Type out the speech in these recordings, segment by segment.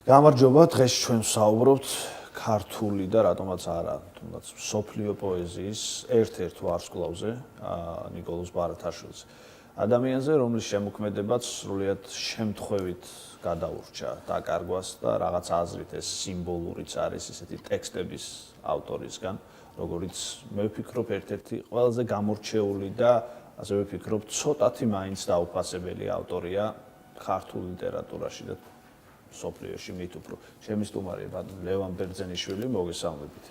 გამარჯობა, დღეს ჩვენ ვსაუბრობთ ქართული და რატომაც არა, თუნდაც სოფლიო პოეზიის ერთ-ერთ ვარსკვლავზე, ნიკოლოზ ბარათაშვილს. ადამიანზე, რომლის შემოქმედებაც სრულიად შემთხვევით გადაურჩა დაკარგვას და რაღაც აზრით ეს სიმბოლურიც არის ესეთი ტექსტების ავტორისგან, როგორიც მე ვფიქრობ ერთ-ერთი ყველაზე გამორჩეული და ასე ვფიქრობ ცოტათი მაინც დაუფასებელი ავტორია ქართულ ლიტერატურაში და სოფლიოში მით უფრო. ჩემი სტუმარია ლევან ბერძენიშვილი, მოგესალმებით.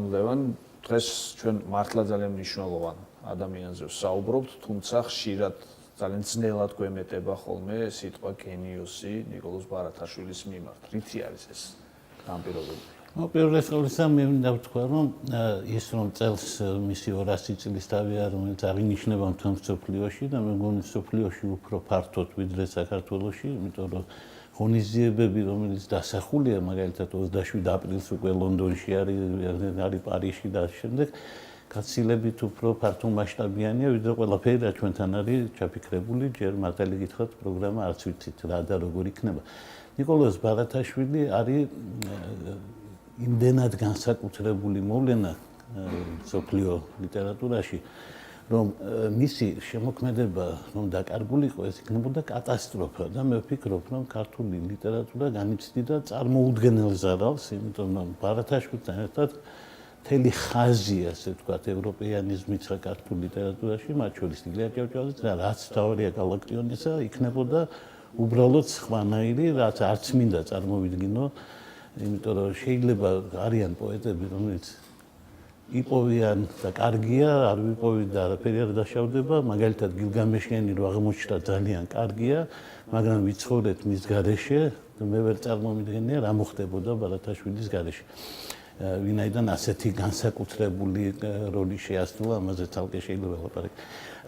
ლევან, დღეს ჩვენ მართლა ძალიან მნიშვნელოვან ადამიანზე ვსაუბრობთ, თუმცა ხშირად ძალიან ძნელად გვემეტება ხოლმე სიტყვა გენიოსი ნიკოლოზ ბარათაშვილის მიმართ. რითი არის ეს განპირობებული? პირველს ყოვლისა მე მინდა ვთქვა, რომ ის რომ წელს მისი 200 წლის თავია, რომელიც აღინიშნება მთელ მსოფლიოში და მე მგონი მსოფლიოში უფრო ფართოდ ვიდრე საქართველოში, იმიტომ რომ ღონისძიებები, რომელიც დასახულია მაგალითად 27 აპრილს უკვე ლონდონში არის პარიზში და შემდეგ გაცილებით უფრო ფართო მასშტაბიანია, ვიდრე ყველაფერი რა ჩვენთან არის ჩაფიქრებული, ჯერ მართალი გითხრათ პროგრამა არც ვიცით რა და როგორ იქნება. ნიკოლოზ ბარათაშვილი არის იმდენად განსაკუთრებული მოვლენა სოფლიო ლიტერატურაში, რომ მისი შემოქმედება რომ დაკარგულიყო, ეს იქნებოდა კატასტროფა და მე ვფიქრობ, რომ ქართული ლიტერატურა განიცდიდა წარმოუდგენელ ზარალს, იმიტომ რომ ბარათაშვილთან ერთად მთელი ხაზი, ასე ვთქვათ, ევროპეანიზმის ქართულ ლიტერატურაში, მათ შორის ილია ჭავჭავაძე და რაც თავია გალაქტიონისა, იქნებოდა უბრალოდ სხვანაირი, რაც არც მინდა წარმოვიდგინო, იმიტომ რომ შეიძლება არიან პოეტები, რომელიც იპოვიან და კარგია, არ ვიპოვი და არაფერი არ დაშავდება, მაგალითად გილგამეშიანი რო აღმოჩნდა ძალიან კარგია, მაგრამ ვიცხოვრეთ მის გარეშე და მე ვერ წარმომიდგენია რა მოხდებოდა ბარათაშვილის გარეშე. ვინაიდან ასეთი განსაკუთრებული როლი შეასრულა, ამაზე თალკე შეიძლება ვლაპარაკი.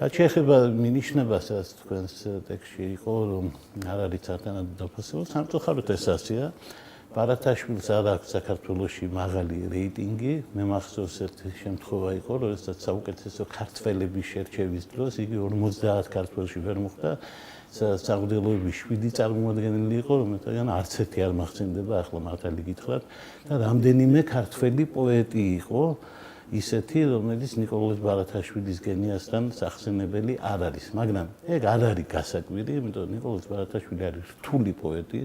რაც შეეხება მინიშნებას, რაც თქვენს ტექსტში იყო, რომ არ არის სათანადო დაფასება, სამწუხაროდ ეს ასეა. ბარათაშვილს არ აქვს საქართველოში მაღალი რეიტინგი. მე მახსოვს ერთი შემთხვევა იყო, როდესაც საუკეთესო ქართველების შერჩევის დროს იგი 50 ქართველში ვერ მოხვდა. საღვთელოების 7 წარმოადგენელი იყო, რომელთაგან არც ერთი არ მახსენდება, ახლა მართალი გითხრათ, და რამდენიმე ქართველი პოეტი იყო, ისეთი, რომელიც ნიკოლოზ ბარათაშვილის გენიასთან სახსენებელი არ არის. მაგრამ ეგ არ არის გასაკვირი, იმიტომ რომ ნიკოლოზ ბარათაშვილი არის რთული პოეტი.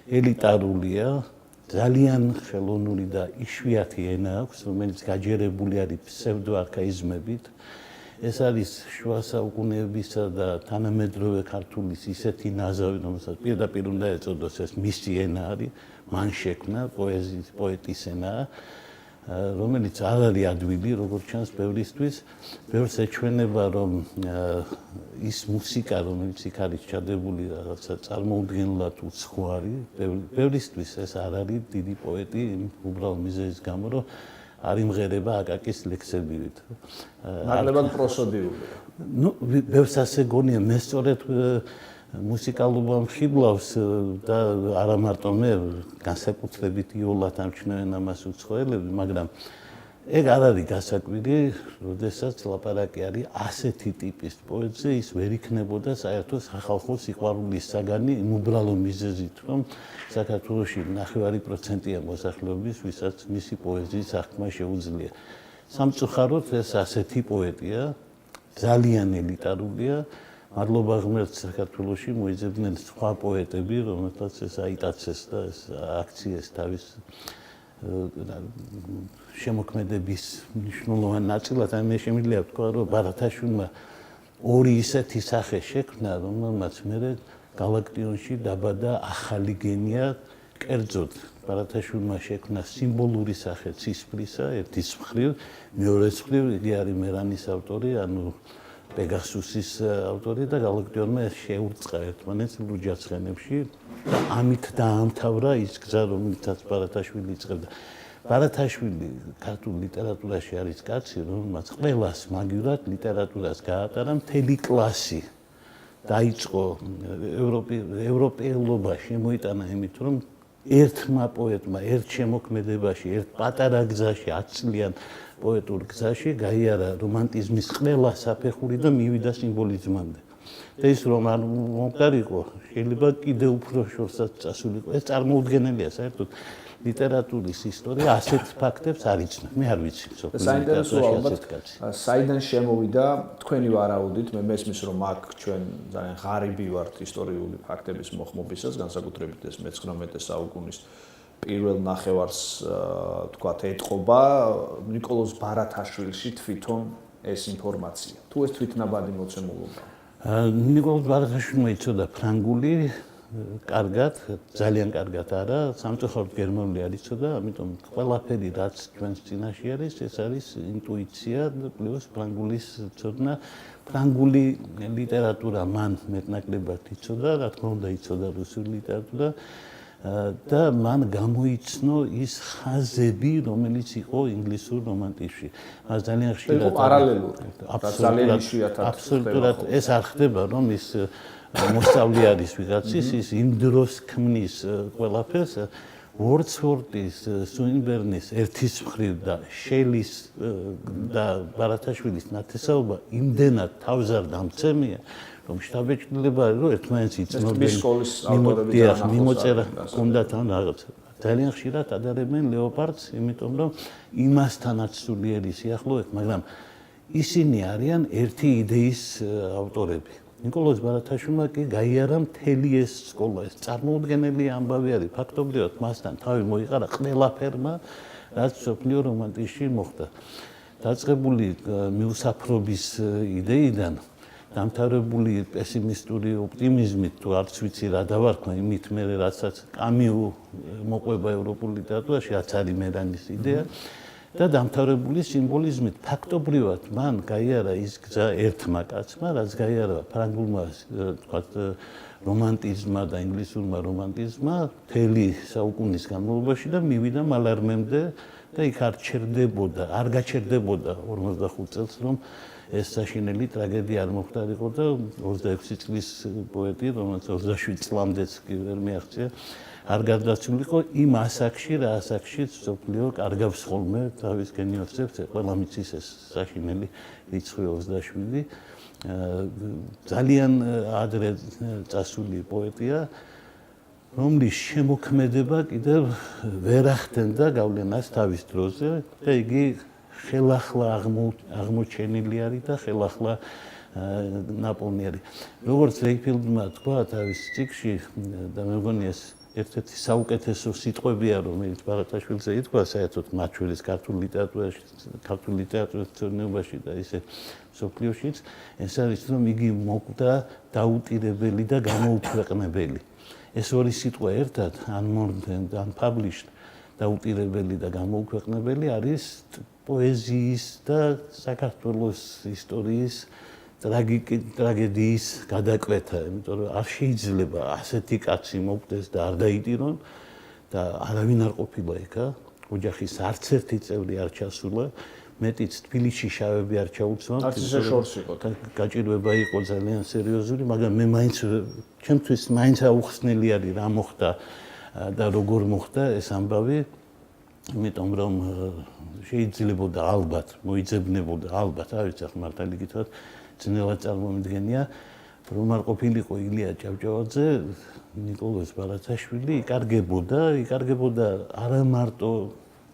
ელიტარულია, ძალიან ხელოვნური და იშვიათი ენა აქვს, რომელიც გაჯერებული არის ფსევდოარქაიზმებით. ეს არის შუა საუკუნეებისა და თანამედროვე ქართულის ისეთი ნაზავი, რომელსაც პირდაპირ უნდა ეწოდოს, ეს მისი ენა არის, მან შექმნა პოეტის ენა, რომელიც არ არის ადვილი, როგორც ჩანს ბევრისთვის. ბევრს ეჩვენება, რომ ის მუსიკა, რომელიც იქ არის ჩადებული, რაღაცა წარმოუდგენლად უცხოარი, ბევრისთვის ეს არ არის დიდი პოეტი, უბრალოდ მიზეზის გამო, რომ არ იმღერება აკაკის ლექსებივით. ნაკლებად პროსოდიულია. ნუ ბევრს ასე გონია, მე სწორედ მუსიკალობა მხიბლავს და არა მარტო მე, განსაკუთრებით იოლად ამჩნევენ ამას უცხოელები, მაგრამ ეგ არ არის გასაკვირი, როდესაც ლაპარაკი არის ასეთი ტიპის პოეტზე, ის ვერ იქნებოდა საერთოდ სახალხო სიყვარულის საგანი იმ უბრალო მიზეზით, რომ საქართველოში 9% მოსახლეობის, ვისაც მისი პოეზიის აღქმა შეუძლია. სამწუხაროდ ეს ასეთი პოეტია, ძალიან ელიტარულია. მადლობა ღმერთს საქართველოში მოიძებდნენ სხვა პოეტები, რომელთაც ეს აიტაცეს და ეს აქციეს თავის შემოქმედების მნიშვნელოვან ნაწილად. მე შემიძლია ვთქვა, რომ ბარათაშვილმა ორი ისეთი სახე შექმნა, რომელმაც მერე გალაქტიონში დაბადა ახალი გენია. კერძოდ ბარათაშვილმა შექმნა სიმბოლური სახე ცისფრისა, ერთის მხრივ, მეორეს მხრივ იგი არის მერანის ავტორი, ანუ პეგასუსის ავტორი და გალაქტიონმა შეურწყა ერთმანეთს ლუჯაცხენებში და ამით დაამთავრა ის გზა, რომელიცაც ბარათაშვილი იწყებდა. ბარათაშვილი ქართულ ლიტერატურაში არის კაცი, რომელმაც ყველას მაგივრად ლიტერატურას გაატარა მთელი კლასი. დაიწყო ევროპელობა შემოიტანა იმით, რომ ერთმა პოეტმა ერთ შემოქმედებაში, ერთ პატარა გზაში, 10 წლიან პოეტურ გზაში გაიარა რომანტიზმის ყველა საფეხური და მივიდა სიმბოლიზმამდე. და ის რომ არ მომხდარიყო, შეიძლება კიდევ უფრო შორსაც წასულიყო. ეს წარმოუდგენელია საერთოდ ლიტერატურის ისტორია ასეთ ფაქტებს არ იცნობს. მე არ ვიცი. საინტერესოა ალბათ საიდან შემოვიდა თქვენი ვარაუდით, მე მესმის რომ აქ ჩვენ ძალიან ღარიბი ვართ ისტორიული ფაქტების მოხმობისას, განსაკუთრებით ეს მე-19 საუკუნის პირველ ნახევარს თქვათ ეტყობა ნიკოლოზ ბარათაშვილში თვითონ ეს ინფორმაცია. თუ ეს თვითნაბადი მოცემულობა. ნიკოლოზ ბარათაშვილმა იცოდა ფრანგული კარგად, ძალიან კარგად არა, სამწუხაროდ გერმანული არ იცოდა, ამიტომ ყველაფერი რაც ჩვენს წინაშე არის, ეს არის ინტუიცია პლუს ფრანგულის ცოდნა. ფრანგული ლიტერატურა მან მეტნაკლებად იცოდა, რა თქმა უნდა იცოდა რუსული ლიტერატურა და მან გამოიცნო ის ხაზები, რომელიც იყო ინგლისურ რომანტიკში. მას ძალიან ხშირად პარალელური, ძალიან იშვიათად აბსოლუტურად ეს არ ხდება, რომ ის მოსწავლე არის ვიღაცის, ის იმ დროს ქმნის ყველაფერს ვორდსვორტის, სუინბერნის ერთის მხრივ და შელის და ბარათაშვილის ნათესაობა იმდენად თავზარდამცემია, რომ შთაბეჭდილება არის, რომ ერთმანეთს იცნობენ. მიმოწერა ჰქონდათ ან რაღაცა. ძალიან ხშირად ადარებენ ლეოპარდს, იმიტომ რომ იმასთანაც სულიერი სიახლოვეთ, მაგრამ ისინი არიან ერთი იდეის ავტორები. ნიკოლოზ ბარათაშვილმა კი გაიარა მთელი ეს სკოლა, ეს წარმოუდგენელი ამბავი არის. ფაქტობრივად მასთან თავი მოიყარა ყველაფერმა, რაც მსოფლიო რომანტიკში მოხდა. დაწყებული მიუსაფრობის იდეიდან, დამთავრებული პესიმისტური ოპტიმიზმით, თუ არც ვიცი რა დავარქვა, იმით მე რასაც კამიუ მოყვება ევროპულ ლიტერატურაში, რაც არის მერანის იდეა. და დამთავრებული სიმბოლიზმით ფაქტობრივად მან გაიარა ის გზა ერთმა კაცმა, რაც გაიარა ფრანგულმა თქვათ რომანტიზმმა და ინგლისურმა რომანტიზმმა მთელი საუკუნის განმავლობაში და მივიდა მალარმემდე და იქ არ გაჩერდებოდა 45 წელს რომ ეს საშინელი ტრაგედია არ მოხდარიყო და 26 წლის პოეტი, რომელიც 27 წლამდეც კი ვერ მიაღწია, არ გარდაცვლილიყო იმ ასაკში, რა ასაკშიც მსოფლიო კარგავს ხოლმე თავის გენიოსებს, ყველა მიცის ეს საშინელი რიცხვი 27. ძალიან ადრე წასული პოეტია, რომლის შემოქმედება კიდევ ვერ ახდენდა გავლენას თავის დროზე და იგი ხელახლა აღმოჩენილი არის და ხელახლა ნაპოვნი არის. როგორც რეიფილდმა თქვა თავის წიგნში და მე მგონი ეს ერთ-ერთი საუკეთესო სიტყვებია, რომელიც ბარათაშვილზე ითქვა, საერთოდ მათ შორის ქართულ ლიტერატურაში, ქართულ ლიტერატურის ცნობიერებაში და ისე მსოფლიოშიც, ეს არის, რომ იგი მოკვდა დაუტირებელი და გამოუქვეყნებელი. ეს ორი სიტყვა ერთად, unmourned and unpublished, დაუტირებელი და გამოუქვეყნებელი არის პოეზიის და საქართველოს ისტორიის ტრაგედიის გადაკვეთა, იმიტომ რომ არ შეიძლება ასეთი კაცი მოკვდეს და არ დაიტირონ და არავინ არ ყოფილა იქა, ოჯახის არც ერთი წევრი არ ჩასულა, მეტიც თბილისში შავები არ ჩაუცნო. არც ისე შორს იყო. გაჭირვება იყო ძალიან სერიოზული, მაგრამ მე ჩემთვის მაინც აუხსნელი არის რა მოხდა და როგორ მოხდა ეს ამბავი, იმიტომ რომ შეიძლებოდა ალბათ, მოიძებნებოდა ალბათ, არ ვიცი ახლა მართალი გითხრათ, ძნელად წარმომიდგენია, რომ არ ყოფილიყო ილია ჭავჭავაძე, ნიკოლოზ ბარათაშვილი იკარგებოდა არა მარტო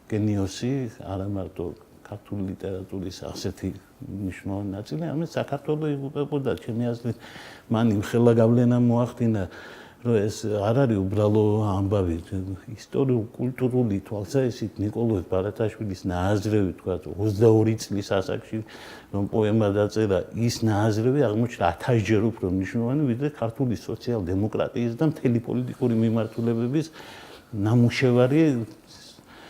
გენიოსი, არა მარტო ქართული ლიტერატურის ასეთი მნიშვნელოვანი ნაწილი, არამედ საქართველო იღუპებოდა. ჩემი აზრით, მან იმხელა გავლენა მოახდინა, რომ ეს არ არის უბრალო ამბავი, ისტორიულ-კულტურული თვალსაზრისით ნიკოლოზ ბარათაშვილის ნააზრევი, თქვა 22 წლის ასაკში, რომ პოემა დაწერა, ის ნააზრევი აღმოჩნდა 1000-ჯერ უფრო მნიშვნელოვანი, ვიდრე ქართული სოციალ-დემოკრატიის და მთელი პოლიტიკური მიმართულებების ნამუშევარი,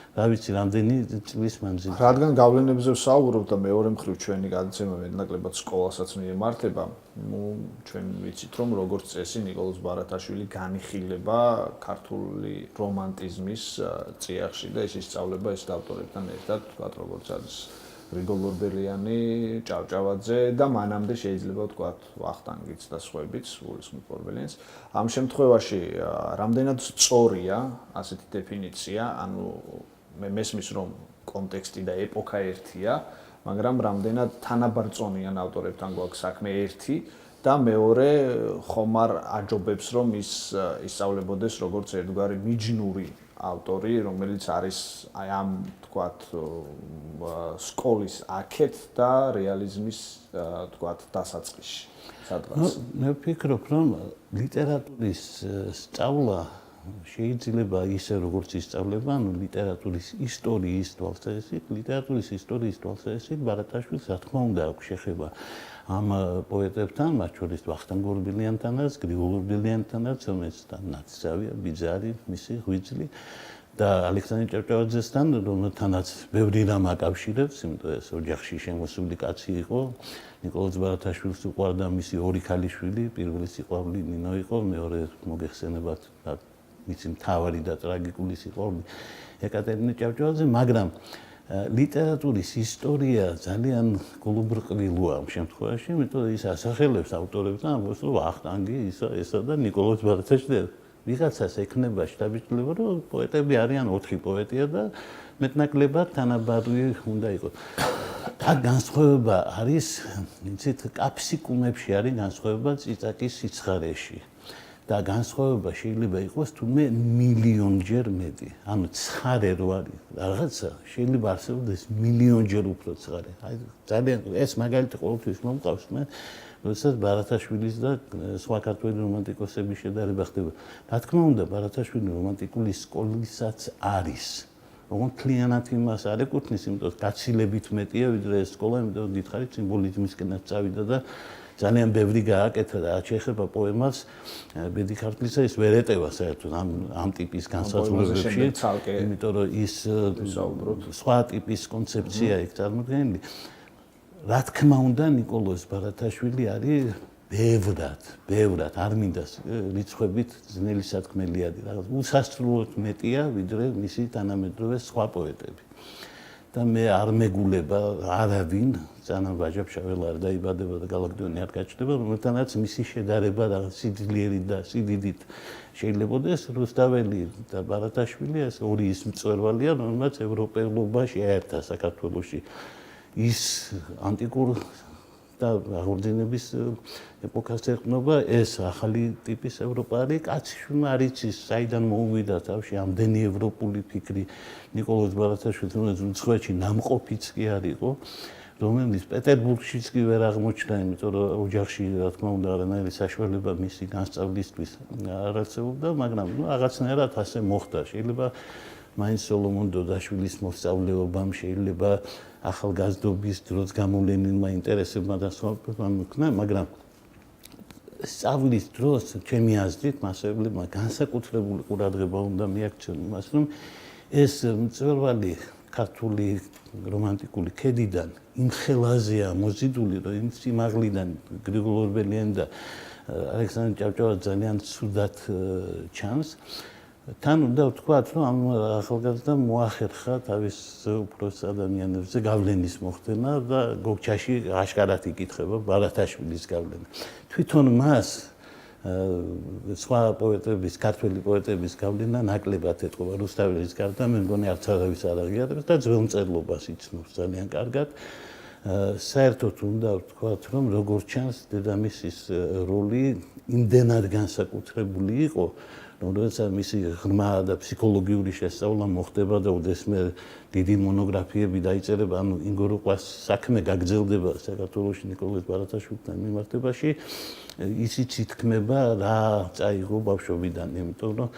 რა ვიცი, რამდენი წლის მანძილზე. რადგან გავლენებზე ვსაუბრობ და მეორე მხრივ ჩვენი გადაცემა მეტნაკლებად სკოლასაც მიემართება, ჩვენ ვიცით, რომ როგორც წესი ნიკოლოზ ბარათაშვილი განიხილება ქართული რომანტიზმის წიაღში და ის ისწავლება ეს ავტორებთან ერთად, თქვათ როგორც არის რიგოლ ორბელიანი, ჭავჭავაძე და მანამდე შეიძლება ვთქვათ ვახტანგიც და სხვაებიც, გულისხმობ ორბელიანს. ამ შემთხვევაში რამდენად სწორია ასეთი დეფინიცია, ანუ მე მესმის რომ კონტექსტი და ეპოქა ერთია, მაგრამ რამდენად თანაბარწონიან ავტორებთან გვაქვს საქმე ერთი და მეორე ხომ არ აჯობებს რომ ის ისწავლებოდეს როგორც ერთგვარი მიჯნური ავტორი, რომელიც არის აი ამ თქვათ სკოლის აქეთ და რეალიზმის თქვათ დასაწყისში სადღაც. მე ვფიქრობ, რომ ლიტერატურის სწავლა შეიძლება ისე როგორც ისწავლება, ანუ ლიტერატურის ისტორიის თვალსაზრისით, ლიტერატურის ისტორიის თვალსაზრისით ბარათაშვილს რა თქმა უნდა აქვს შეხება ამ პოეტებთან, მათ შორის ვახტანგ ორბელიანთანაც, გრიგოლ ორბელიანთანაც, რომელიც ნაცისავია, ბიძარი, მისი ღვიძლი და ალექსანდრე ჭავჭავაძესთან, რომელთანაც ბევრი რამ აკავშირებს, იმიტომ ეს ოჯახში შემოსული კაცი იყო. ნიკოლოზ ბარათაშვილს უყვარდა მისი ორი ქალიშვილი, პირველი სიყვარული ნინო იყო, მეორე მოგეხსენებათ მისი მთავარი და ტრაგიკული სიყვარული ეკატერინე ჭავჭავაძე, მაგრამ ლიტერატურის ისტორია ძალიან გულუბრყვილოა ამ შემთხვევაში, იმიტომ რომ ის ასახელებს ავტორებს და ამბობს, რომ ვახტანგი ესა და ნიკოლოზ ბარათაშვილი ვიღაცას ექნება შთაბეჭდილება, რომ პოეტები არიან 4 პოეტია და მეტნაკლებად თანაბარი უნდა იყოს. და განსხვავება არის, იცით, კაფსიკუმებში არის განსხვავება წიწაკის სიცხარეში. და განსხვავება შეიძლება იყოს თუნდაც მილიონჯერ მეტი. ანუ ცხარე რო არის რაღაცა, შეიძლება არსებობდეს მილიონჯერ უფრო ცხარე. აი ძალიან ეს მაგალითი ყოველთვის მომყავს მე, როდესაც ბარათაშვილის და სხვა ქართველი რომანტიკოსების შედარება ხდება. რა თქმა უნდა, ბარათაშვილი რომანტიკული სკოლისაც არის. ოღონდ მთლიანად იმას არ ეკუთვნის, იმიტომ რომ გაცილებით მეტია ვიდრე ეს სკოლა, იმიტომ რომ დიდხანს სიმბოლიზმისკენაც წავიდა და ძალიან ბევრი გააკეთა და რაც შეეხება პოემას, ბედი ქართლისა ის ვერ ეტევა საერთოდ ამ ტიპის განსაზღვრებებში, იმიტომ რომ ის სხვა ტიპის კონცეფცია იქ წარმოდგენილი. რა თქმა უნდა, ნიკოლოზ ბარათაშვილი არის ბევრად, არ მინდა რიცხვებით ძნელი სათქმელი არის, რაღაც უსასრულოდ მეტია ვიდრე მისი თანამედროვე სხვა პოეტები. და მე არ მეგულება არავინ, ძალიან ვაჟა-ფშაველა არ დაიბადება და გალაკტიონი არ გაჩნდება, რომელთანაც მისი შედარება რაღაც სიძლიერით და სიდიდით შეიძლებაოდეს. რუსთაველი და ბარათაშვილი ეს ორი ის მწვერვალია, რომელმაც ევროპელობა შეაერთა საქართველოში. ის ანტიკურ და აღორძინების ეპოქას ეყრდნობა, ეს ახალი ტიპის ევროპა არის, კაცი შვილმა არ იცის, საიდან მოუვიდა თავში ამდენი ევროპული ფიქრი ნიკოლოზ ბარათაშვილს, რომელიც უცხოეთში ნამყოფიც კი არ იყო, რომელიც პეტერბურგშიც კი ვერ აღმოჩნდა, იმიტომ რომ ოჯახში, რა თქმა უნდა, არანაირი საშუალება მისი განსწავლისთვის არ არსებობდა, მაგრამ რაღაცნაირად ასე მოხდა. შეიძლება მაინც სოლომონ დოდაშვილის მოსწავლეობამ, შეიძლება ახალგაზრდობის დროს გამოვლენილმა ინტერესებმა და სხვა მოხდა, მაგრამ სწავლის დროს ჩემი აზრით მასწავლებლებმა განსაკუთრებული ყურადღება უნდა მიაქციონ იმას, რომ ეს მწვერვალი ქართული რომანტიკული ქედიდან იმ ხელაზეა მოზიდული, რომ იმ სიმაღლიდან გრიგოლ ორბელიანი და ალექსანდრე ჭავჭავაძე ძალიან ცუდად ჩანს. თან უნდა ვთქვათ, რომ ამ ახალგაზრდამ მოახერხა თავის უფროს ადამიანებზე გავლენის მოხდენა და გოგჩაში აშკარად იკითხება ბარათაშვილის გავლენა. თვითონ მას სხვა პოეტების, ქართველი პოეტების გავლენა ნაკლებად ეტყობა რუსთაველის გარდა, მე მგონი არც არავის არ აღიარებს და ძველმწერლობას იცნობს ძალიან კარგად. საერთოდ უნდა ვთქვათ, რომ როგორც ჩანს, დედამისის როლი იმდენად განსაკუთრებული იყო, როდესაც მისი ღრმა და ფსიქოლოგიური შესწავლა მოხდება და ოდესმე დიდი მონოგრაფიები დაიწერება, ანუ ინგოროყვას საქმე გაგრძელდება საქართველოში ნიკოლოზ ბარათაშვილთან მიმართებაში, ისიც ითქმება რა წაიღო ბავშვობიდან, იმიტომ რომ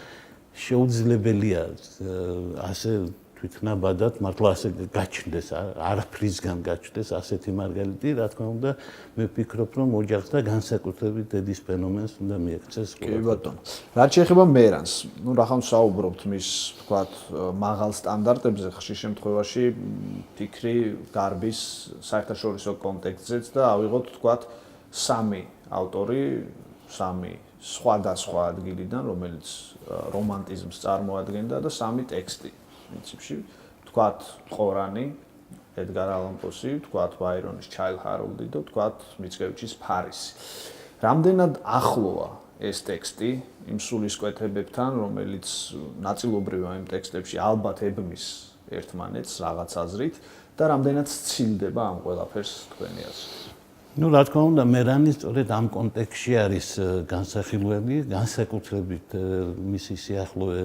შეუძლებელია ასე თვითნაბადად მართლა ასე გაჩნდეს, არაფრისგან გაჩნდეს ასეთი მარგალიტი, რა თქმა უნდა, მე ვფიქრობ, რომ ოჯახს და განსაკუთრებით დედის ფენომენს უნდა მიექცეს. კი ბატონო. რაც შეეხება მერანს, რახან საუბრობთ მის, ვთქვათ, მაღალ სტანდარტებზე, ხშირ შემთხვევაში ფიქრი გარბის საერთაშორისო კონტექსტზეც და ავიღოთ, ვთქვათ, 3 ავტორი, 3 სხვადასხვა ადგილიდან, რომელიც რომანტიზმს წარმოადგენდა და 3 ტექსტი. პრინციპში, ვთქვათ, ყორანი, ედგარ ალან პოსი, ვთქვათ, ბაირონის ჩაილ ჰაროლდი და ვთქვათ, მიცკევიჩის ფარისი. რამდენად ახლოა ეს ტექსტი იმ სულისკვეთებებთან, რომელიც ნაწილობრივ ამ ტექსტებში ალბათ ებმის ერთმანეთს რაღაც აზრით და რამდენად სცილდება ამ ყველაფერს თქვენი აზრით? Ну, რა თქმა უნდა, მერანი სწორედ ამ კონტექსტში არის განსახილველი, განსაკუთრებით მისი სიახლოვე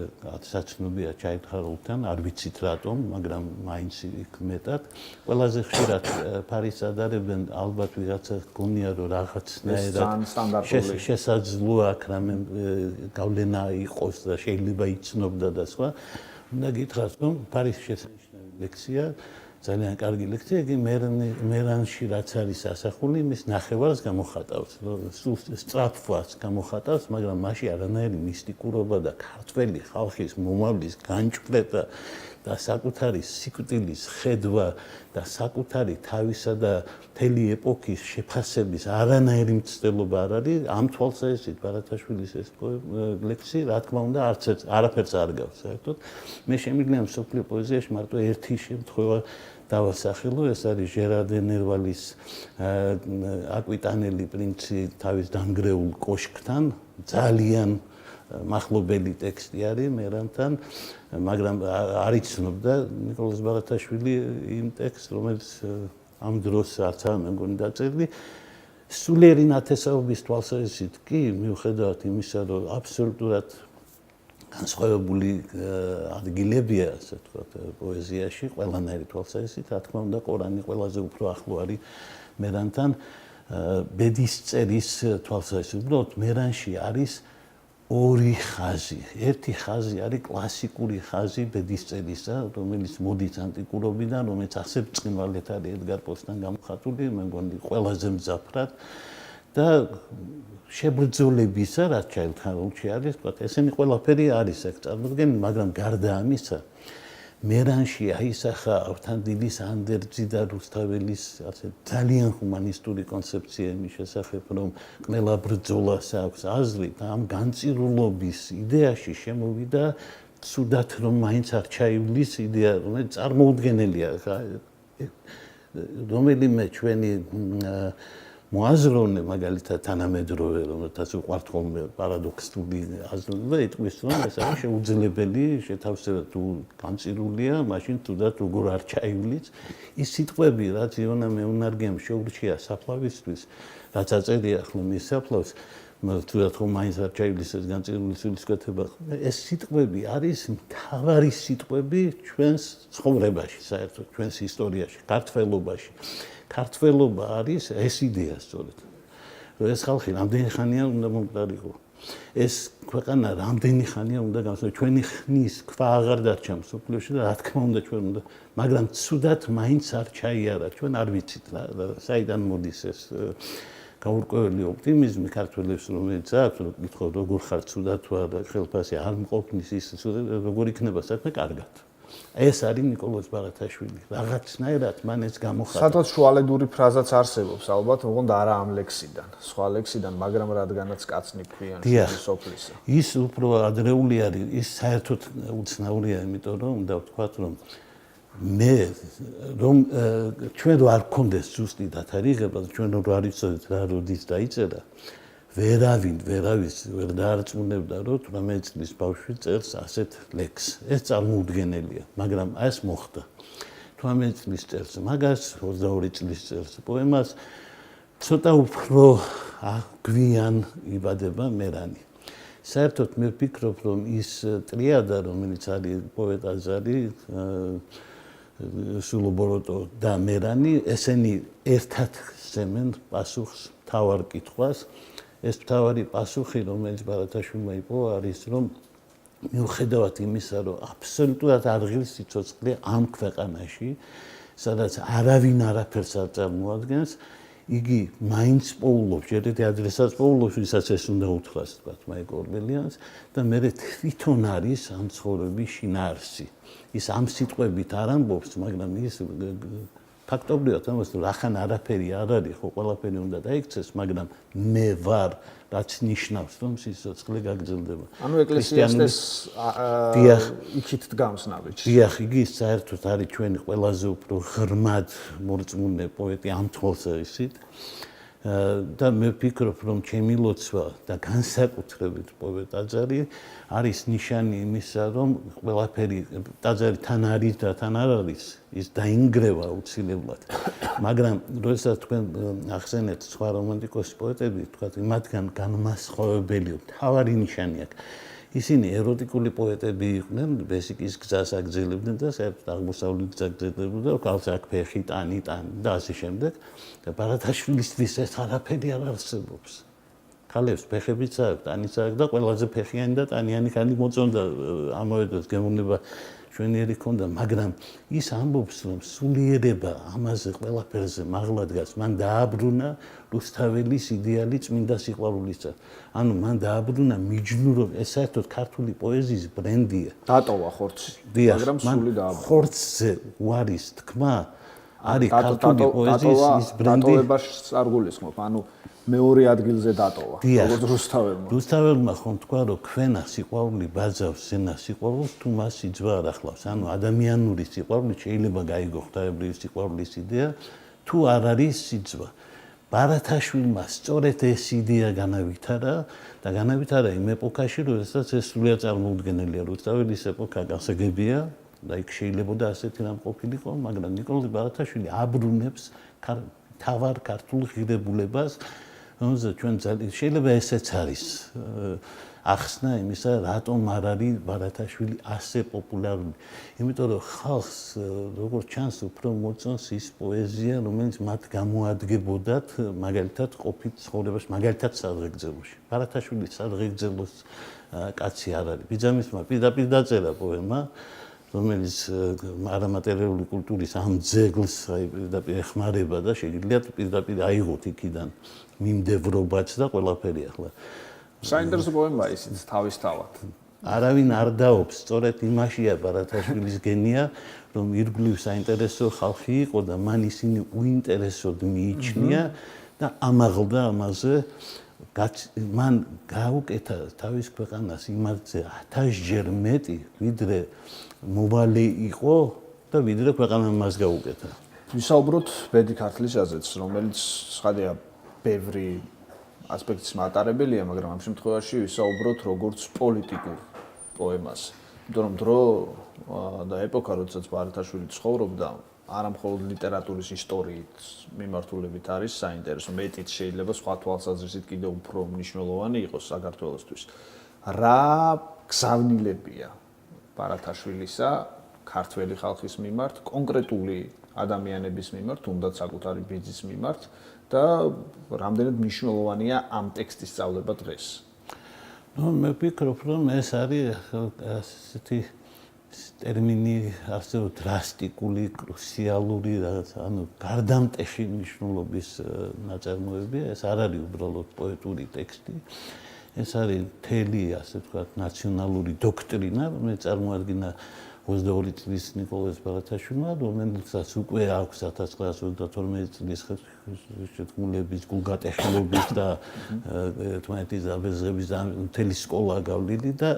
საცნობია ჩაითხრა-ულთან, არ ვიცით რატომ, მაგრამ მაინც იქ მეტად. ყველაზე ხშირად ფარის ადარებენ, ალბათ ვიღაცა გონია, რომ რაღაცნაირად შესაძლოა აქ რამე გავლენა იყოს და შეიძლება იცნობდა და სხვა. უნდა გითხრათ, რომ ფარის შესანიშნავი ლექსია ძალიან კარგი ლექცია, იგი მერანში რაც არის ასახული, იმის ნახევარს გამოხატავს, სწრაფვას გამოხატავს, მაგრამ მასში არანაირი მისტიკურობა და ქართველი ხალხის მომავლის განჭვრეტა და საკუთარი სიკვდილის ხედვა და საკუთარი თავისა და მთელი ეპოქის შეფასების არანაირი მცდელობა არ არის, ამ თვალსაზრისით ბარათაშვილის ეს ლექსი, რა თქმა უნდა, არაფერს არ გავს, საერთოდ. მე შემიძლია მსოფლიო პოეზიაში მარტო ერთი შემთხვევა დავასახელო, ეს არის ჟერარ დე ნერვალის აკვიტანელი პრინცი თავის დანგრეულ კოშკთან, ძალიან მახლობელი ტექსტი არის მერანთან, მაგრამ არ იცნობდა ნიკოლოზ ბარათაშვილი იმ ტექსტს, რომელიც ამ დროს არც არ მეგონი დაწერილი. სულიერი ნათესაობის თვალსაზრისით კი, მიუხედავად იმისა, რომ აბსოლუტურად განსხვავებული ადგილებია, ასე ვთქვათ, პოეზიაში, ყველანაირი თვალსაზრისით, რა თქმა უნდა, ყორანი ყველაზე უფრო ახლო არის მერანთან. ბედისწერის თვალსაზრისით, უბრალოდ მერანში არის ორი ხაზი. ერთი ხაზი არის კლასიკური ხაზი ბედისწერისა, რომელიც მოდის ანტიკურობიდან, რომელიც ასე ბრწყინვალედ არის ედგარ პოსთან გამოხატული, მე მგონი ყველაზე მძაფრად და შებრძოლებისა, რაც ჩაითვალში არის, ვთქვათ, ესენი ყველაფერი არის აქ წარმოდგენილი, მაგრამ გარდა ამისა, მერანში აისახა ავთანდილის, ანდერძი და რუსთაველის ასე ძალიან ჰუმანისტური კონცეფცია იმის შესახებ, რომ ყველა ბრძოლას აქვს აზრი და ამ განწირულობის იდეაში შემოვიდა ცუდად რომ მაინც არ ჩაივლის იდეა, რომელიც წარმოუდგენელია, რომელიმე ჩვენი მოაზროვნე მაგალითად თანამედროვე, რომელთაც უყვართ ხოლმე პარადოქსული აზროვნება, იტყვის, რომ ეს არის შეუძლებელი, შეთავსება თუ განწირულია, მაშინ თუდად როგორ არ ჩაივლის. ის სიტყვები, რაც იონა მეუნარგიამ შეურჩია საფლავისთვის, რაც აწერია ხოლმე მის საფლავს, თუდად რომ მაინც არ ჩაივლის ეს განწირული სულისკვეთება, ეს სიტყვები არის მთავარი სიტყვები ჩვენს ცხოვრებაში, საერთოდ ჩვენს ისტორიაში, ქართველობაში. ქართველობა არის ეს იდეა სწორედ. რომ ეს ხალხი რამდენი ხანია უნდა მომყარიყო. ეს ქვეყანა რამდენი ხანია უნდა გამოსულიყო. ჩვენი ხნის ქვა აღარ დარჩა მსოფლიოში და რა თქმა უნდა ჩვენ უნდა, მაგრამ ცუდად მაინც არ ჩაიარა. ჩვენ არ ვიცით რა, საიდან მოდის ეს გაურკვეველი ოპტიმიზმი ქართველებს, რომელიც აქვს, რომ გითხოთ როგორ ხარ ცუდად თუ არა, ხელფასი არ მყოფნის ის როგორ იქნება საქმე კარგად. ეს არის ნიკოლოზ ბარათაშვილი. რაღაცნაირად მან ეს გამოხატა. სადღაც შუალედური ფრაზაც არსებობს, ალბათ, ოღონდ არა ამ ლექსიდან, სხვა ლექსიდან, მაგრამ რადგანაც კაცნი ქვიან სოფლისა. ის უფრო ადრეული არის, ის საერთოდ უცნაურია, იმიტომ რომ უნდა ვთქვათ, რომ მე რომ ჩვენ რო არ გქონდეს ზუსტი დათარიღება, ჩვენ რო არ ვიცოდეთ რა როდის დაიწერა, ვერავის ვერ დაარწმუნებდა, რომ 18 წლის ბავშვი წერს ასეთ ლექსს. ეს წარმოუდგენელია, მაგრამ ეს მოხდა. 18 წლის წერს მაგას, 22 წლის წერს პოემას, ცოტა უფრო გვიან იბადება მერანი. საერთოდ მე ვფიქრობ, რომ ის ტრიადა, რომელიც არის პოეტ-აზარი, სულობოროტო და მერანი, ესენი ერთად სცემენ პასუხს მთავარ კითხვას. ეს მთავარი პასუხი, რომელიც ბარათაშვილმა იპოვა, არის, რომ მიუხედავად იმისა, რომ აბსოლუტურად არ ღირს სიცოცხლე ამ ქვეყანაში, სადაც არავინ არაფერს არ წარმოადგენს, იგი მაინც პოულობს, ჯერეთი ადრესაც პოულობს, ვისაც ეს უნდა უთხრას, თქვათ, მაიკ ორბელიანს და მე თვითონ არის ამ ცხოვრების შინაარსი. ის ამ სიტყვებით არ ამბობს, მაგრამ ის ფაქტობრივად ამბობს, რომ ახან არაფერი არ არის, ხო ყველაფერი უნდა დაიქცეს, მაგრამ მე ვარ, რაც ნიშნავს, რომ სიცოცხლე გაგრძელდება. ანუ ეკლესიასთან იქით დგამს ნაბიჯს. დიახ, იგი საერთოდ არის ჩვენი ყველაზე უფრო ღრმად მორწმუნე პოეტი ამ თვალსაზრისით. და მე ვფიქრობ, რომ ჩემი ლოცვა და განსაკუთრებით პოეტ-ტაძარი არის ნიშანი იმისა, რომ ყველაფერი ტაძარი თან არის და თან არ არის, ის დაინგრევა აუცილებლად. მაგრამ როდესაც თქვენ ახსენეთ სხვა რომანტიკოსი პოეტები, თქვათ, მათგან განმასხვავებელი თავარი ნიშანი აქვს. ისინი ეროტიკული პოეტები იყვნენ, ბესიკის გზას აგრძელებდნენ და საერთოდ აღმოსავლეთ გზას აგრძელებდნენ და ქალს აქ ფეხი, ტანი და ასე შემდეგ. და ბარათაშვილისთვის ეს არაფერი არ არსებობს. ქალებს ფეხებიც აქვს, ტანიც აქვს და ყველაზე ფეხიანი და ტანიანი ქალი მოწონდა ამავე დროს გემოვნება ჩვენიერი ქონდა, მაგრამ ის ამბობს, რომ სულიერება ამაზე ყველაფერზე მაღლა დგას. მან დააბრუნა რუსთაველის იდეალი წმინდა სიყვარულისა. ანუ მან დააბრუნა მიჯნურობა, ეს საერთოდ ქართული პოეზიის ბრენდია. დატოვა ხორცი, მაგრამ სული დააბრუნა. ხორცზე უარის თქმა არის ქართული პოეზიის ის ბრენდი. დატოვებას არ გულისხმობ, ანუ მეორე ადგილზე დატოვა, როგორც რუსთაველმა. რუსთაველმა ხომ თქვა, რომ ქვენა სიყვარული ბაძავს ზენა სიყვარულს, თუ მას სიძვა არ ახლავს. ანუ ადამიანური სიყვარული შეიძლება გაიგო ღვთაებრივი სიყვარულის იდეა, თუ არ არის სიძვა. ბარათაშვილმა სწორედ ეს იდეა განავითარა და განავითარა იმ ეპოქაში, როდესაც ეს სრულიად წარმოუდგენელია. რუსთაველის ეპოქა გასაგებია და იქ შეიძლებოდა ასეთი რამ ყოფილიყო, მაგრამ ნიკოლოზ ბარათაშვილი აბრუნებს თავარ ქართულ ღირებულებას, რომელზეც ჩვენ შეიძლება ესეც არის ახსნა იმისა, რატომ არ არის ბარათაშვილი ასე პოპულარული. იმიტომ რომ ხალხს როგორც ჩანს უფრო მოწონს ის პოეზია, რომელიც მათ გამოადგებოდათ მაგალითად ყოფით ცხოვრებას, მაგალითად სადღეგრძელოში. ბარათაშვილის სადღეგრძელოს კაცი არ არის. ბიძამისმა პირდაპირ დაწერა პოემა, რომელიც არამატერიალური კულტურის ამ ძეგლს პირდაპირ ეხმარება და შეიძლება პირდაპირ აიღოთ იქიდან მიმდევრობაც და ყველაფერი ახლა. საინტერესო პოემაა ისიც თავისთავად. არავინ არ დაობს, სწორედ იმაშია ბარათაშვილის გენია, რომ ირგვლივ საინტერესო ხალხი იყო და მან ისინი უინტერესოდ მიიჩნია და ამაღლდა ამაზე. მან გაუკეთა თავის ქვეყანას იმაზე 1000-ჯერ მეტი, ვიდრე მოვალე იყო და ვიდრე ქვეყანა მას გაუკეთა. ვისაუბროთ ბედი ქართლისაზეც, რომელიც ხადია ბევრი ასპექტის მატარებელია, მაგრამ ამ შემთხვევაში ვისაუბროთ როგორც პოლიტიკურ პოემას. იმიტომ რომ დრო და ეპოქა, როდესაც ბარათაშვილი ცხოვრობდა, არა მხოლოდ ლიტერატურის ისტორიით მიმართულებით არის საინტერესო, მეტიც შეიძლება სხვა თვალსაზრისით კიდევ უფრო მნიშვნელოვანი იყოს საქართველოსთვის. რა გზავნილებია ბარათაშვილისა ქართველი ხალხის მიმართ, კონკრეტული ადამიანების მიმართ, თუნდაც საკუთარი ბიძის მიმართ და რამდენად მნიშვნელოვანია ამ ტექსტის სწავლება დღეს? მე ვფიქრობ, რომ ეს არის ასეთი ტერმინი ასევე დრასტიკული, კრუსიალური, ანუ გარდამტეხი მნიშვნელობის ნაწარმოებია. ეს არ არის უბრალოდ პოეტური ტექსტი. ეს არის მთელი, ასე ვთქვათ, ნაციონალური დოქტრინა, რომელიც წარმოადგინა 22 წლის ნიკოლოზ ბარათაშვილმა, რომელსაც უკვე აქვს 1922 წლის შეთქმულების, გულგატეხილობის და ერთმანეთის დაბეძღების და მთელი სკოლა გავლილი და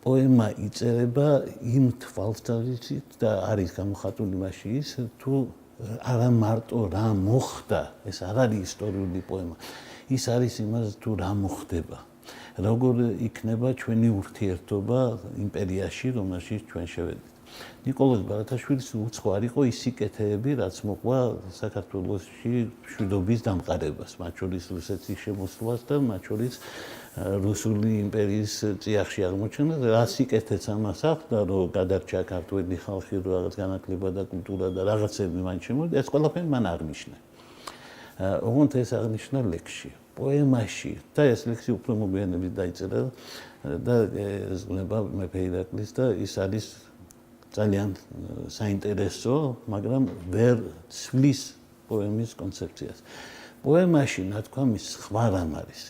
პოემა იწერება იმ თვალსაზრისით და არის გამოხატული მასში ის, თუ არა მარტო რა მოხდა, ეს არ არის ისტორიული პოემა. ის არის იმაზე, თუ რა მოხდება. როგორ იქნება ჩვენი ურთიერთობა იმპერიაში, რომელშიც ჩვენ შევედით. ნიკოლოზ ბარათაშვილის უცხო არ იყო ის სიკეთეები, რაც მოყვა საქართველოში მშვიდობის დამყარებას, მათ შორის რუსეთის შემოსვლას და მათ შორის რუსული იმპერიის წიაღში აღმოჩენას. რა სიკეთეც ამას ახლდა, რომ გადარჩა ქართველი ხალხი, რომ რაღაც განათლება და კულტურა და რაღაცები მან შემოვიდა, ეს ყველაფერი მან აღნიშნა. ოღონდ ეს აღნიშნა ლექსში. პოემაში და ეს ლექსი უფრო მოგვიანებით დაიწერა და ესწრება მეფე ირაკლის და ის არის ძალიან საინტერესო, მაგრამ ვერ ცვლის პოემის კონცეფციას. პოემაში ნათქვამის სხვა რამ არის.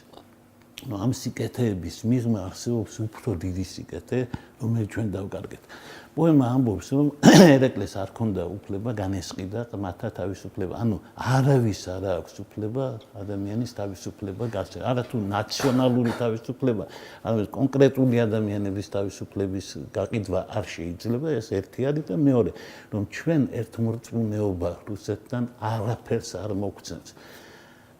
ამ სიკეთეების მიღმა არსებობს უფრო დიდი სიკეთე, რომელიც ჩვენ დავკარგეთ. პოემა ამბობს, რომ ერეკლეს არ ქონდა უფლება განესყიდა ყმათა თავისუფლება. ანუ არავის არ აქვს უფლება ადამიანის თავისუფლება გასცემა. არა თუ ნაციონალური თავისუფლება, არამედ კონკრეტული ადამიანების თავისუფლების გაყიდვა არ შეიძლება, ეს ერთი არის და მეორე, რომ ჩვენ ერთმორწმუნეობა რუსეთთან არაფერს არ მოგცემს.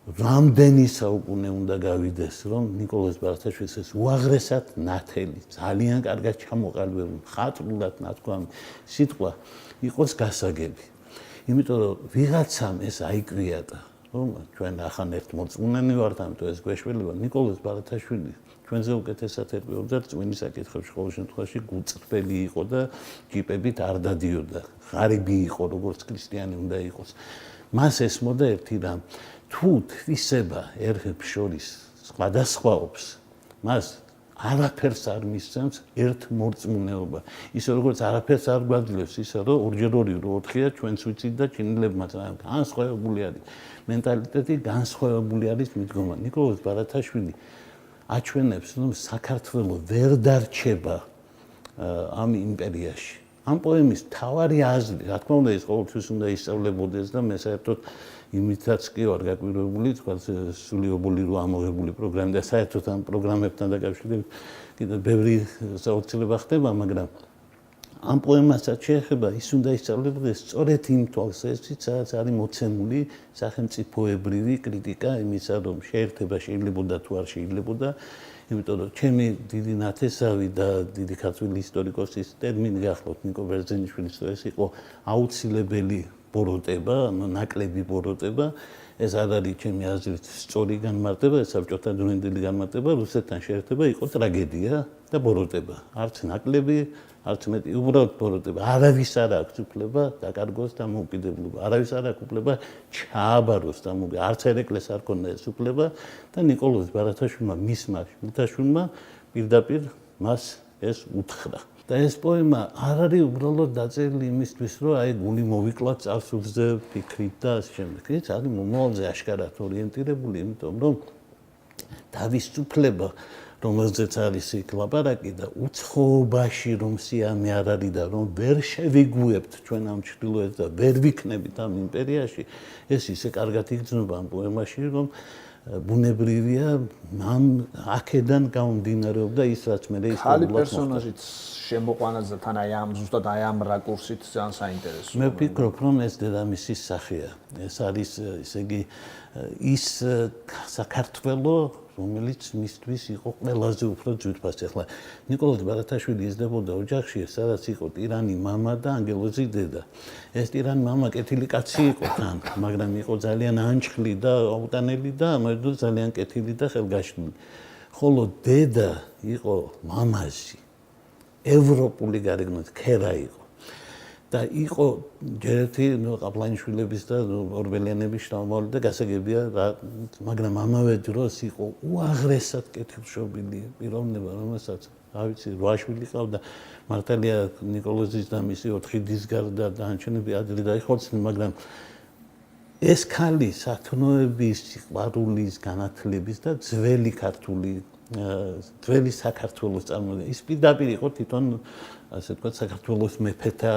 რამდენი საუკუნე უნდა გავიდეს, რომ ნიკოლოზ ბარათაშვილის ეს უაღრესად ნათელი, ძალიან კარგად ჩამოყალიბებული, მხატვრულად ნათქვამი სიტყვა იყოს გასაგები. იმიტომ რომ ვიღაცამ ეს აიკვიატა, რომ ჩვენ ახან ერთ მოწმუნენი ვართ, ამიტომ ეს გვეშველება ნიკოლოზ ბარათაშვილი ჩვენზე უკეთესად ერკვეობდა წვინის საკითხებში, ყოველ შემთხვევაში გულწრფელი იყო და ჯიპებით არ დადიოდა. ღარიბი იყო, როგორც ქრისტიანი უნდა იყოს. მას ესმოდა ერთი რამ, თუ თვისება ერებს შორის სხვადასხვაობს, მას არაფერს არ მისცემს ერთ მორწმუნეობა. ისე როგორც არაფერს არ გვაძლევს, ისე რომ 2x2 4-ია ჩვენც ვიცით და ჩინელებმაც განსხვავებული არის მენტალიტეტი, განსხვავებული არის მიდგომა. ნიკოლოზ ბარათაშვილი აჩვენებს, რომ საქართველოს ვერ დარჩება ამ იმპერიაში. ამ პოემის თავარი აზრი, რა თქმა უნდა, ის ყოველთვის უნდა ისწავლებოდეს და მე საერთოდ იმითაც კი ვარ გაკვირვებული, თქვა სულიობული რო ამოღებული პროგრამა და საერთოდ ამ პროგრამებთან დაკავშირებით კიდევ ბევრი საოცრება ხდება, მაგრამ ამ პოემასაც შეეხება ის უნდა ისწავლებოდეს სწორედ იმ თვალსაზრისით, სადაც არის მოცემული სახელმწიფოებრივი კრიტიკა იმისა, რომ შეერთება შეიძლებოდა თუ არ შეიძლებოდა, იმიტომ რომ ჩემი დიდი ნათესავი და დიდი ქართული ისტორიკოსის ტერმინი გახლავთ ნიკო ბერძენიშვილის, რომ ეს იყო აუცილებელი ბოროტება, ნაკლები ბოროტება, ეს არ არის ჩემი აზრით სწორი განმარტება, ეს საბჭოთა დროინდელი განმარტება, რუსეთთან შეერთება იყო ტრაგედია და ბოროტება. არც ნაკლები, არც მეტი, უბრალოდ ბოროტება. არავის არ აქვს უფლება დაკარგოს და მოუკიდებლობა. არავის არ აქვს უფლება ჩააბაროს და არც ერეკლეს არ ქონდა ეს უფლება და ნიკოლოზ ბარათაშვილმა მისმა შვილთაშვილმა პირდაპირ მას ეს უთხრა. და ეს პოემა არ არის უბრალოდ დაწერილი იმისთვის, რომ აი გული მოვიკლათ წარსულზე ფიქრით და ასე შემდეგ. ეს არის მომავალზე აშკარად ორიენტირებული, იმიტომ რომ თავისუფლება, რომელზეც არის იქ ლაპარაკი და უცხოობაში რომ სიამი არ არის და რომ ვერ შევიგუებთ ჩვენ ამ ჩრდილოეთს და ვერ ვიქნებით ამ იმპერიაში, ეს ისე კარგად იგრძნობა ამ პოემაში, რომ ბუნებრივია ამ აქედან გამომდინარეობდა ის რაც მე ის ხალი პერსონაჟიც შემოყვანას და თან აი ამ ზუსტად აი ამ რაკურსით ძალიან საინტერესოა. მე ვფიქრობ, რომ ეს დედამისის სახეა. ეს არის ესე იგი ის საქართველოს რომელიც მისთვის იყო ყველაზე უფრო ძვირფასი. ახლა ნიკოლოზ ბარათაშვილი იზრდებოდა ოჯახში, სადაც იყო ტირანი მამა და ანგელოზი დედა. ეს ტირანი მამა კეთილი კაცი იყო თან, მაგრამ იყო ძალიან ანჩხლი და აუტანელი და ამავდროულად ძალიან კეთილი და ხელგაშლილი. ხოლო დედა იყო მამაზი, ევროპული გარეგნობით ქერა იყო. და იყო ჯერეთი ყაპლანიშვილების და ორბელიანების შთამომავალი და გასაგებია, მაგრამ ამავე დროს იყო უაღრესად კეთილშობილი პიროვნება, რომელსაც რა ვიცი, 8 შვილი ყავდა. მართალია ნიკოლოზის და მისი 4 დის გარდა დანარჩენები ადრე დაიხოცნენ, მაგრამ ეს ქალი სათნოების, სიყვარულის, განათლების და ძველი ქართული, ძველი საქართველოს წარმოადგენდა. ის პირდაპირ იყო თვითონ ასე ვთქვათ საქართველოს მეფეთა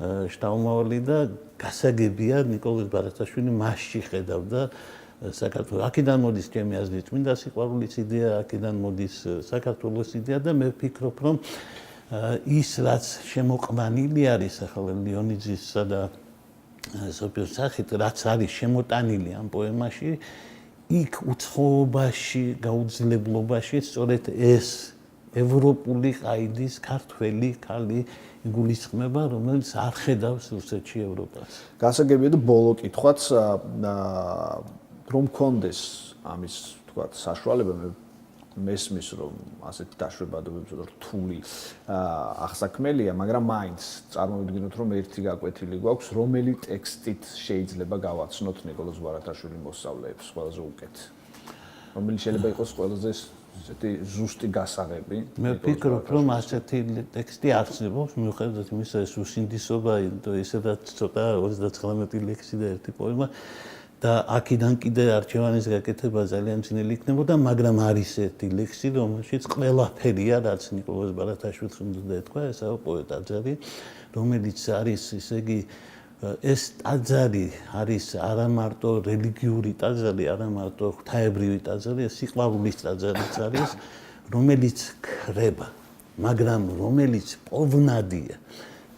შთამომავალი და გასაგებია ნიკოლოზ ბარათაშვილი მასში ხედავდა საქართველოს. აქედან მოდის ჩემი აზრით წმინდა სიყვარულის იდეა, აქედან მოდის საქართველოს იდეა და მე ვფიქრობ, რომ ის რაც შემოყვანილი არის ახლა ლეონიძისა და სოფიოს სახით, რაც არის შემოტანილი ამ პოემაში, იქ უცხოობაში, გაუძლებლობაში სწორედ ეს ევროპული ყაიდის ქართველი ქალი იგულისხმება, რომელიც არ ხედავს რუსეთში ევროპას. გასაგებია და ბოლო კითხვაც რომ კონდეს ამის თქვა საშუალება მე მესმის რომ ასეთ დაშვებადობებზე რთული აღსაქმელია, მაგრამ მაინც წარმოვიდგინოთ რომ ერთი გაკვეთილი გვაქვს, რომელი ტექსტით შეიძლება გავაცნოთ ნიკოლოზ ბარათაშვილის მოსწავლეებს ყველაზე უკეთ. რომელი შეიძლება იყოს ყველაზე ესეთი ზუსტი გასაღები. მე ვფიქრობ, რომ ასეთი ტექსტი არსებობს, მიუხედავად იმისა, ეს უსინდისობა, ისედაც ცოტა 39 ლექსი და ერთი პოემა და აქედან კიდე არჩევანის გაკეთება ძალიან ძნელი იქნებოდა, მაგრამ არის ერთი ლექსი, რომელშიც ყველაფერია, რაც ნიკოლოზ ბარათაშვილს უნდა ეთქვა, ესაა პოეტ ტაძარი, რომელიც არის, ესე იგი, ეს ტაძარი არის არა მარტო რელიგიური ტაძარი, არა მარტო ღვთაებრივი ტაძარი, ეს სიყვარულის ტაძარიც არის, რომელიც ქრება, მაგრამ რომელიც პოვნადია.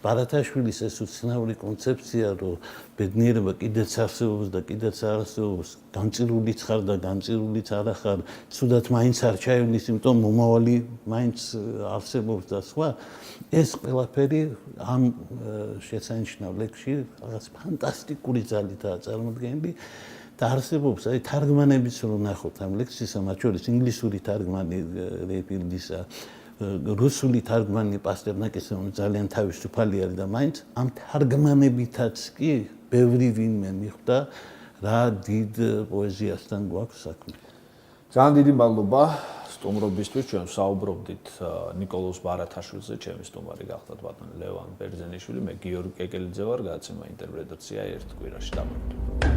ბარათაშვილის ეს უცნაური კონცეფცია, რომ ბედნიერება კიდეც არსებობს და კიდეც არსებობს, გამწირულიც ხარ და გამწირულიც არ ხარ, ცუდად მაინც არ ჩაივლის, იმიტომ მომავალი მაინც არსებობს და სხვა. ეს ყველაფერი ამ შესანიშნავ ლექსში რაღაც ფანტასტიკური ძალითაა წარმოდგენილი და არსებობს, აი თარგმანებიც რომ ნახოთ ამ ლექსისა, მათ შორის ინგლისური თარგმანი რეიპილდისა, რუსული თარგმანი პასტერნაკისა, ძალიან თავისუფალი არის და მაინც ამ თარგმანებითაც კი ბევრი ვინმე მიხვდა რა დიდ პოეზიასთან გვაქვს საქმე. ძალიან დიდი მადლობა სტუმრობისთვის. ჩვენ საუბრობდით ნიკოლოზ ბარათაშვილზე, ჩემი სტუმარი გახლდათ ბატონი ლევან ბერძენიშვილი, მე გიორგი კეკელიძე ვარ, გადაცემა ინტერპრეტაცია ერთ კვირაში დამოვიდნენ.